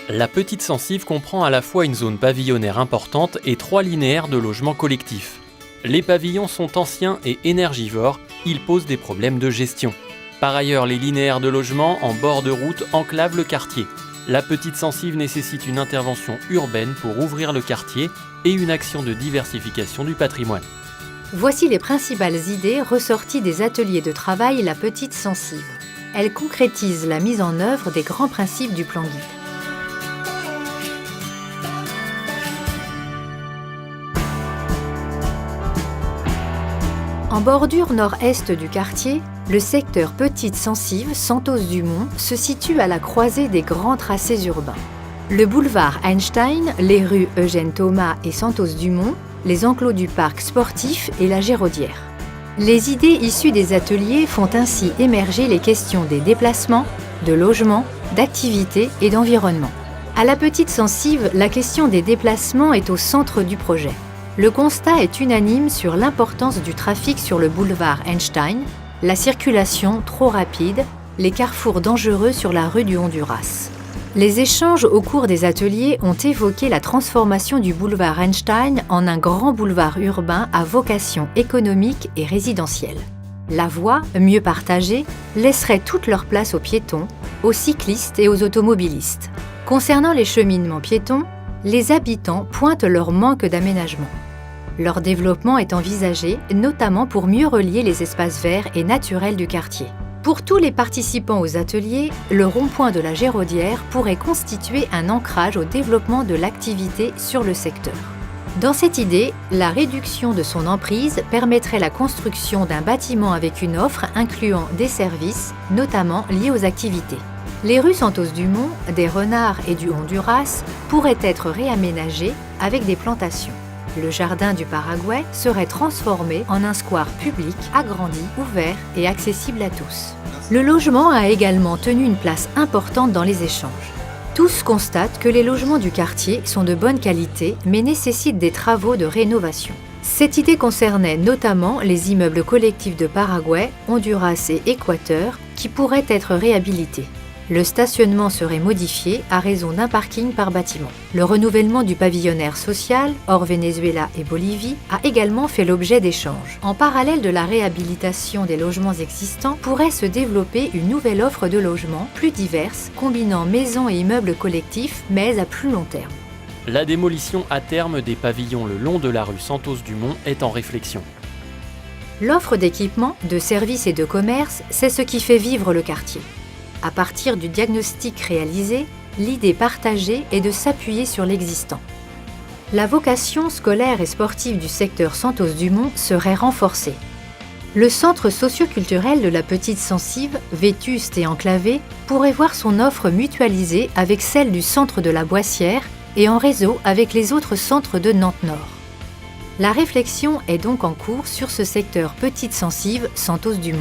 La Petite Censive comprend à la fois une zone pavillonnaire importante et 3 linéaires de logements collectifs. Les pavillons sont anciens et énergivores, ils posent des problèmes de gestion. Par ailleurs, les linéaires de logements en bord de route enclavent le quartier. La Petite Censive nécessite une intervention urbaine pour ouvrir le quartier et une action de diversification du patrimoine. Voici les principales idées ressorties des ateliers de travail La Petite Censive. Elles concrétisent la mise en œuvre des grands principes du plan guide. En bordure nord-est du quartier, le secteur Petite Censive Santos-Dumont se situe à la croisée des grands tracés urbains. Le boulevard Einstein, les rues Eugène Thomas et Santos-Dumont, les enclos du parc sportif et la Géraudière. Les idées issues des ateliers font ainsi émerger les questions des déplacements, de logement, d'activité et d'environnement. À la Petite Censive, la question des déplacements est au centre du projet. Le constat est unanime sur l'importance du trafic sur le boulevard Einstein, la circulation trop rapide, les carrefours dangereux sur la rue du Honduras. Les échanges au cours des ateliers ont évoqué la transformation du boulevard Einstein en un grand boulevard urbain à vocation économique et résidentielle. La voie, mieux partagée, laisserait toute leur place aux piétons, aux cyclistes et aux automobilistes. Concernant les cheminements piétons, les habitants pointent leur manque d'aménagement. Leur développement est envisagé, notamment pour mieux relier les espaces verts et naturels du quartier. Pour tous les participants aux ateliers, le rond-point de la Géraudière pourrait constituer un ancrage au développement de l'activité sur le secteur. Dans cette idée, la réduction de son emprise permettrait la construction d'un bâtiment avec une offre incluant des services, notamment liés aux activités. Les rues Santos-Dumont, des Renards et du Honduras pourraient être réaménagées avec des plantations. Le jardin du Paraguay serait transformé en un square public agrandi, ouvert et accessible à tous. Le logement a également tenu une place importante dans les échanges. Tous constatent que les logements du quartier sont de bonne qualité mais nécessitent des travaux de rénovation. Cette idée concernait notamment les immeubles collectifs de Paraguay, Honduras et Équateur qui pourraient être réhabilités. Le stationnement serait modifié à raison d'un parking par bâtiment. Le renouvellement du pavillonnaire social, hors Venezuela et Bolivie, a également fait l'objet d'échanges. En parallèle de la réhabilitation des logements existants, pourrait se développer une nouvelle offre de logements plus diverse, combinant maisons et immeubles collectifs, mais à plus long terme. La démolition à terme des pavillons le long de la rue Santos-Dumont est en réflexion. L'offre d'équipements, de services et de commerce, c'est ce qui fait vivre le quartier. À partir du diagnostic réalisé, l'idée partagée est de s'appuyer sur l'existant. La vocation scolaire et sportive du secteur Santos-Dumont serait renforcée. Le centre socio-culturel de la Petite Censive, vétuste et enclavé, pourrait voir son offre mutualisée avec celle du centre de la Boissière et en réseau avec les autres centres de Nantes-Nord. La réflexion est donc en cours sur ce secteur Petite Censive Santos-Dumont.